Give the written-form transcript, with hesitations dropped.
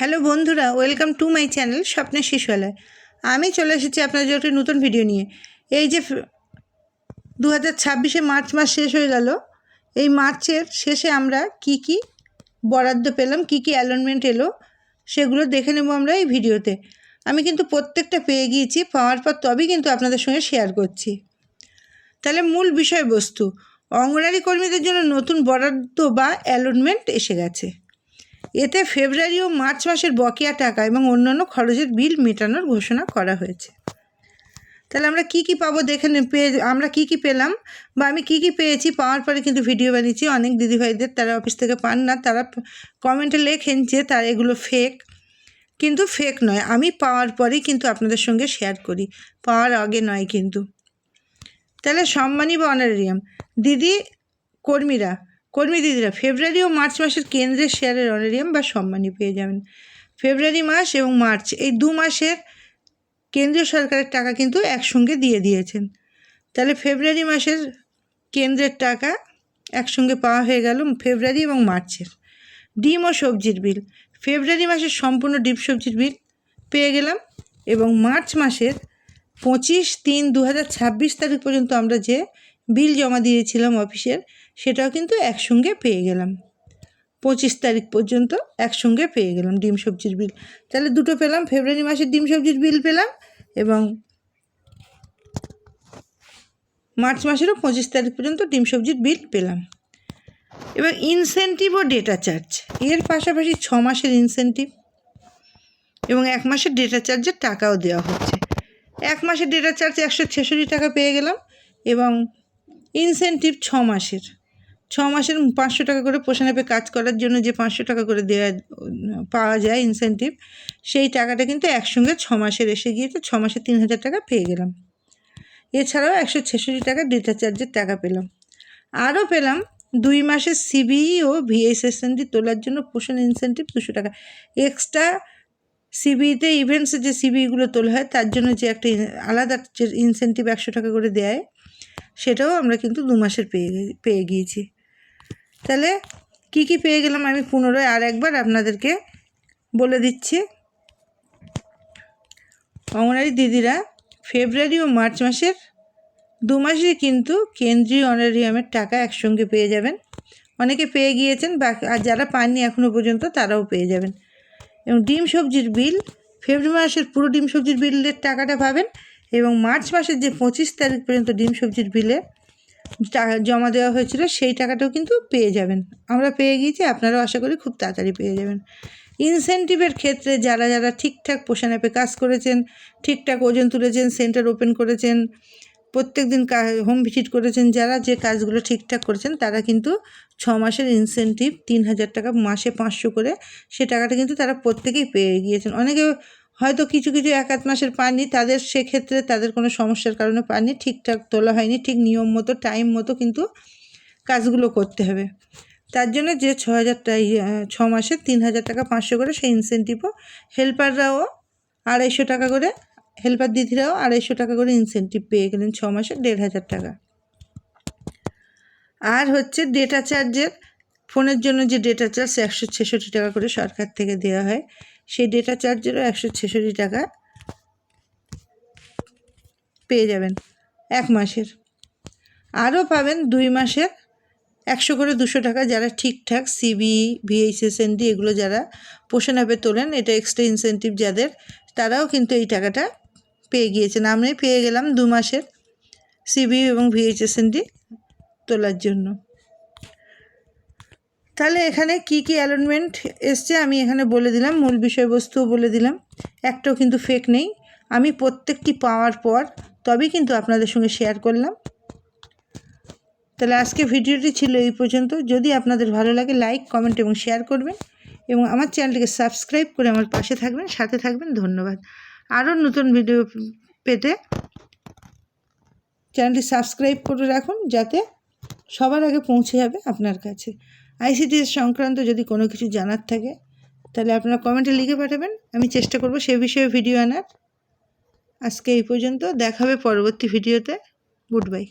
Hello বন্ধুরা, welcome to my channel স্বপ্নের শিশুয়ালয়। আমি চলে এসেছি আপনাদের জন্য একটি নতুন ভিডিও নিয়ে। এই যে 2026 মার্চ মাস শেষ হয়ে গেল, এই মার্চের শেষে আমরা কি কি বরাদ্দ পেলাম, কি কি অ্যালটমেন্ট এলো, সেগুলো দেখে নেব আমরা এই ভিডিওতে। আমি কিন্তু প্রত্যেকটা পেয়ে গিয়েছি, পাওয়ার পর তবেই কিন্তু আপনাদের সঙ্গে শেয়ার করছি। তাহলে মূল বিষয়বস্তু, অঙ্গনারী কর্মীদের জন্য নতুন বরাদ্দ বা অ্যালটমেন্ট এসে গেছে। এতে ফেব্রুয়ারি ও মার্চ মাসের বকেয়া টাকা এবং অন্যান্য খরচের বিল মেটানোর ঘোষণা করা হয়েছে। তাহলে আমরা কি কি পাবো দেখে আমরা কি কি পেলাম বা আমি কি কি পেয়েছি, পাওয়ার পরে কিন্তু ভিডিও বানিয়েছি। অনেক দিদিভাইদের তারা অফিস থেকে পান না, তারা কমেন্টে লেখেন যে তার এগুলো ফেক, কিন্তু ফেক নয়। আমি পাওয়ার পরেই কিন্তু আপনাদের সঙ্গে শেয়ার করি, পাওয়ার আগে নয় কিন্তু। তাহলে সম্মানী বা অনারেরিয়াম কর্মী দিদিরা ফেব্রুয়ারি ও মার্চ মাসের কেন্দ্রের শেয়ারের অনারেরিয়াম বা সম্মানী পেয়ে যাবেন। ফেব্রুয়ারি মাস এবং মার্চ এই দু মাসের কেন্দ্রীয় সরকারের টাকা কিন্তু একসঙ্গে দিয়ে দিয়েছেন। তাহলে ফেব্রুয়ারি মাসের কেন্দ্রের টাকা একসঙ্গে পাওয়া হয়ে গেল ফেব্রুয়ারি এবং মার্চের। ডিম ও সবজির বিল, ফেব্রুয়ারি মাসের সম্পূর্ণ ডিম সবজির বিল পেয়ে গেলাম, এবং মার্চ মাসের 25/3/2026 তারিখ পর্যন্ত আমরা যে বিল জমা দিয়েছিলাম অফিসের, সেটাও কিন্তু একসঙ্গে পেয়ে গেলাম। 25 তারিখ পর্যন্ত একসঙ্গে পেয়ে গেলাম ডিম সবজির বিল। তাহলে দুটো পেলাম, ফেব্রুয়ারি মাসের ডিম সবজির বিল পেলাম এবং মার্চ মাসেরও 25 তারিখ পর্যন্ত ডিম সবজির বিল পেলাম। এবার ইনসেন্টিভ ও ডেটা চার্জ, এর পাশাপাশি 6 মাসের ইনসেন্টিভ এবং 1 মাসের ডেটা চার্জের টাকাও দেওয়া হচ্ছে। 1 মাসের ডেটা চার্জ 166 টাকা পেয়ে গেলাম, এবং ইনসেন্টিভ 6 মাসের 500 টাকা করে পোষণ অ্যাপে কাজ করার জন্য যে 500 টাকা করে পাওয়া যায় ইনসেন্টিভ, সেই টাকাটা কিন্তু একসঙ্গে 6 মাসের এসে গিয়েছে। 6 মাসে 3000 টাকা পেয়ে গেলাম। এছাড়াও 166 টাকা ডেটা চার্জের টাকা পেলাম। আরও পেলাম 2 মাসের সিবিই ও ভিএসএসএনডি তোলার জন্য পোষণ ইনসেন্টিভ 200 টাকা এক্সট্রা। সিবিইতে ইভেন্টসে যে সিবিইগুলো তোলা হয় তার জন্য যে একটা আলাদা যে ইনসেন্টিভ 100 টাকা করে দেয়, সেটাও আমরা কিন্তু 2 মাসের পেয়ে গিয়েছি। তাহলে কি কি পেয়ে গেলাম আমি পুনরায় আর একবার আপনাদেরকে বলে দিচ্ছি। অঙ্গনারী দিদিরা ফেব্রুয়ারি ও মার্চ মাসের 2 মাসে কিন্তু কেন্দ্রীয় অনারেরিয়ামের টাকা একসঙ্গে পেয়ে যাবেন। অনেকে পেয়ে গিয়েছেন, আর যারা পাননি এখনও পর্যন্ত তারাও পেয়ে যাবেন। এবং ডিম সবজির বিল, ফেব্রুয়ারি মাসের পুরো ডিম সবজির বিলের টাকাটা পাবেন, এবং মার্চ মাসের যে 25 তারিখ পর্যন্ত ডিম সবজির বিলে জমা দেওয়া হয়েছিল সেই টাকাটাও কিন্তু পেয়ে যাবেন। আমরা পেয়ে গিয়েছি, আপনারাও আশা করি খুব তাড়াতাড়ি পেয়ে যাবেন। ইনসেন্টিভের ক্ষেত্রে যারা যারা ঠিকঠাক পোষণ অ্যাপে কাজ করেছেন, ঠিকঠাক ওজন তুলেছেন, সেন্টার ওপেন করেছেন, প্রত্যেক দিন হোম ভিজিট করেছেন, যারা যে কাজগুলো ঠিকঠাক করেছেন, তারা কিন্তু 6 মাসের ইনসেন্টিভ 3000 টাকা, মাসে 500 করে, সে টাকাটা কিন্তু তারা প্রত্যেকেই পেয়ে গিয়েছেন। অনেকে হয়তো কিছু কিছু 1-1 মাসের পাননি, তাদের সেক্ষেত্রে তাদের কোনো সমস্যার কারণে পাননি, ঠিকঠাক তোলা হয়নি, ঠিক নিয়ম মতো টাইম মতো কিন্তু কাজগুলো করতে হবে। তার জন্য যে 6 মাসে 3000 টাকা 500 করে সেই ইনসেন্টিভও, হেল্পাররাও 250 টাকা করে, হেল্পার দিদিরাও 250 টাকা করে ইনসেন্টিভ পেয়ে গেলেন 6 মাসে 1500 টাকা। আর হচ্ছে ডেটা চার্জের, ফোনের জন্য যে ডেটা চার্জ 166 টাকা করে সরকার থেকে দেওয়া হয়, সেই ডেটা চার্জেরও 166 টাকা পেয়ে যাবেন 1 মাসের। আরও পাবেন 2 মাসের 100 করে 200 টাকা, যারা ঠিকঠাক সিবিই ভিএইচএসএনডি এগুলো যারা পোষণ অ্যাপে তোলেন, এটা এক্সট্রা ইনসেন্টিভ যাদের, তারাও কিন্তু এই টাকাটা পেয়ে গিয়েছেন। আমি পেয়ে গেলাম 2 মাসের সিবিই এবং ভিএইচএসএনডি তোলার জন্য। তাহলে এখানে কি কি অ্যালটমেন্ট এসছে আমি এখানে বলে দিলাম, মূল বিষয়বস্তুও বলে দিলাম, একটাও কিন্তু ফেক নেই। আমি প্রত্যেকটি পাওয়ার পর তবেই কিন্তু আপনাদের সঙ্গে শেয়ার করলাম। তাহলে আজকে ভিডিওটি ছিল এই পর্যন্ত। যদি আপনাদের ভালো লাগে লাইক, কমেন্ট এবং শেয়ার করবেন, এবং আমার চ্যানেলটিকে সাবস্ক্রাইব করে আমার পাশে থাকবেন, সাথে থাকবেন। ধন্যবাদ। আরও নতুন ভিডিও পেতে চ্যানেলটি সাবস্ক্রাইব করে রাখুন, যাতে সবার আগে পৌঁছে যাবে আপনার কাছে। আইসিডিএস সংক্রান্ত যদি কোনো কিছু জানার থাকে, তাহলে আপনারা কমেন্টে লিখে পাঠাবেন, আমি চেষ্টা করব সে বিষয়ে ভিডিও আনার। আজকে এই পর্যন্ত, দেখা হবে পরবর্তী ভিডিওতে। Good bye.